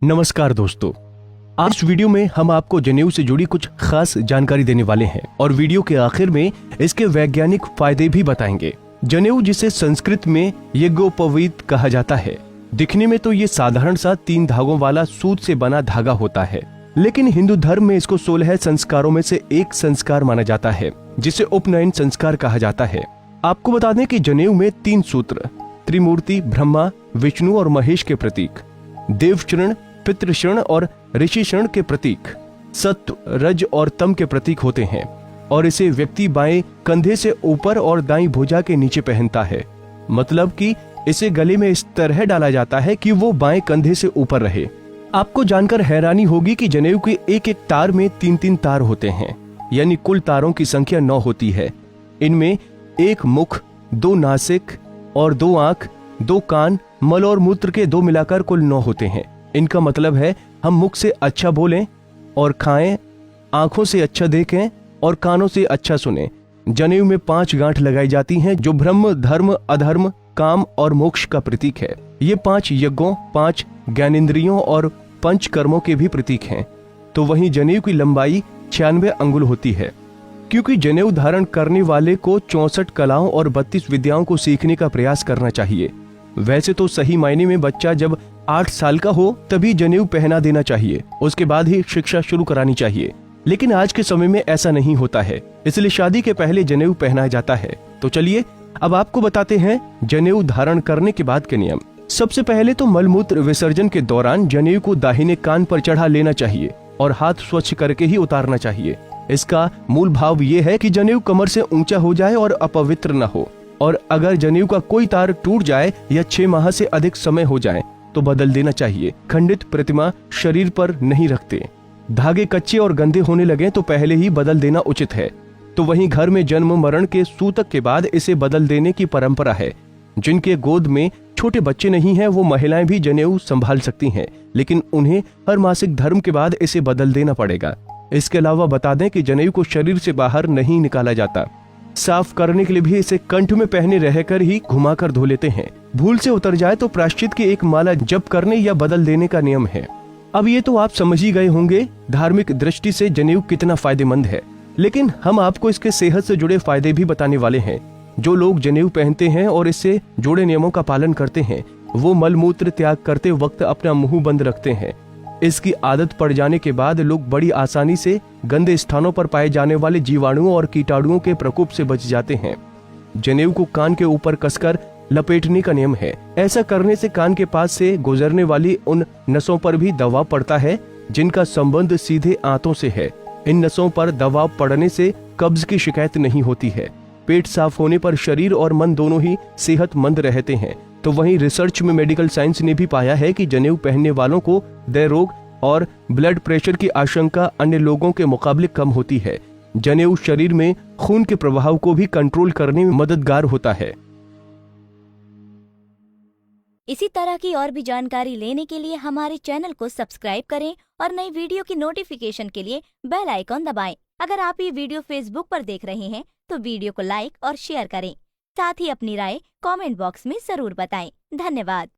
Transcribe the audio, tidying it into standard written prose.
नमस्कार दोस्तों, आज इस वीडियो में हम आपको जनेऊ से जुड़ी कुछ खास जानकारी देने वाले हैं और वीडियो के आखिर में इसके वैज्ञानिक फायदे भी बताएंगे। जनेऊ, जिसे संस्कृत में यज्ञोपवीत कहा जाता है, दिखने में तो ये साधारण सा 3 धागों वाला सूत से बना धागा होता है, लेकिन हिंदू धर्म में इसको 16 संस्कारों में से एक संस्कार माना जाता है, जिसे उपनयन संस्कार कहा जाता है। आपको बता दें कि जनेऊ में 3 सूत्र त्रिमूर्ति ब्रह्मा, विष्णु और महेश के प्रतीक, देवशरण, पितृशरण और ऋषिशरण के प्रतीक, सत्व, रज और तम के प्रतीक होते हैं और इसे व्यक्ति बाएं कंधे से ऊपर और दाईं भुजा के नीचे पहनता है। मतलब कि इसे गले में इस तरह डाला जाता है कि वो बाएं कंधे से ऊपर रहे। आपको जानकर हैरानी होगी कि जनेऊ के एक एक तार में 3-3 तार होते हैं, यानी कुल तारों की संख्या 9 होती है। इनमें 1 मुख, 2 नासिक और 2 आंख, 2 कान, मल और मूत्र के 2 मिलाकर कुल 9 होते हैं। इनका मतलब है हम मुख से अच्छा बोलें और खाएं, आंखों से अच्छा देखें और कानों से अच्छा सुनें। जनेऊ में 5 गांठ लगाई जाती हैं, जो ब्रह्म, धर्म, अधर्म, काम और मोक्ष का प्रतीक है। ये 5 यज्ञों, 5 ज्ञानेंद्रियों और 5 कर्मों के भी प्रतीक हैं। तो वहीं जनेऊ की लंबाई 96 अंगुल होती है, क्योंकि जनेऊ धारण करने वाले को 64 कलाओं और 32 विद्याओं को सीखने का प्रयास करना चाहिए। वैसे तो सही मायने में बच्चा जब 8 साल का हो तभी जनेऊ पहना देना चाहिए, उसके बाद ही शिक्षा शुरू करानी चाहिए, लेकिन आज के समय में ऐसा नहीं होता है, इसलिए शादी के पहले जनेऊ पहनाया जाता है। तो चलिए अब आपको बताते हैं जनेऊ धारण करने के बाद के नियम। सबसे पहले तो मलमूत्र विसर्जन के दौरान जनेऊ को दाहिने कान पर चढ़ा लेना चाहिए और हाथ स्वच्छ करके ही उतारना चाहिए। इसका मूल भाव ये है कि जनेऊ कमर से ऊंचा हो जाए और अपवित्र न हो, और अगर जनेऊ का कोई तार टूट जाए या 6 माह से अधिक समय हो जाए तो बदल देना चाहिए। खंडित प्रतिमा शरीर पर नहीं रखते। धागे कच्चे और गंदे होने लगे तो पहले ही बदल देना उचित है। तो वहीं घर में जन्म मरण के सूतक के बाद इसे बदल देने की परंपरा है। जिनके गोद में छोटे बच्चे नहीं हैं, वो महिलाएं भी जनेऊ संभाल सकती हैं, लेकिन उन्हें हर मासिक धर्म के बाद इसे बदल देना पड़ेगा। इसके अलावा बता दें कि जनेऊ को शरीर से बाहर नहीं निकाला जाता। साफ करने के लिए भी इसे कंठ में पहने रहकर ही घुमाकर धो लेते हैं। भूल से उतर जाए तो प्रायश्चित की एक माला जप करने या बदल देने का नियम है। अब ये तो आप समझ ही गए होंगे धार्मिक दृष्टि से जनेऊ कितना फायदेमंद है, लेकिन हम आपको इसके सेहत से जुड़े फायदे भी बताने वाले हैं। जो लोग जनेऊ पहनते हैं और इससे जुड़े नियमों का पालन करते हैं, वो मलमूत्र त्याग करते वक्त अपना मुंह बंद रखते हैं। इसकी आदत पड़ जाने के बाद लोग बड़ी आसानी से गंदे स्थानों पर पाए जाने वाले जीवाणुओं और कीटाणुओं के प्रकोप से बच जाते हैं। जनेऊ को कान के ऊपर कसकर लपेटने का नियम है। ऐसा करने से कान के पास से गुजरने वाली उन नसों पर भी दबाव पड़ता है जिनका संबंध सीधे आंतों से है। इन नसों पर दबाव पड़ने से कब्ज की शिकायत नहीं होती है। पेट साफ होने पर शरीर और मन दोनों ही सेहतमंद रहते हैं। तो वहीं रिसर्च में मेडिकल साइंस ने भी पाया है कि जनेऊ पहनने वालों को हृदय रोग और ब्लड प्रेशर की आशंका अन्य लोगों के मुकाबले कम होती है। जनेऊ शरीर में खून के प्रवाह को भी कंट्रोल करने में मददगार होता है। इसी तरह की और भी जानकारी लेने के लिए हमारे चैनल को सब्सक्राइब करें और नई वीडियो की नोटिफिकेशन के लिए बेल आइकॉन दबाएं। अगर आप ये वीडियो फेसबुक पर देख रहे हैं तो वीडियो को लाइक और शेयर करें। साथ ही अपनी राय कमेंट बॉक्स में जरूर बताएं। धन्यवाद।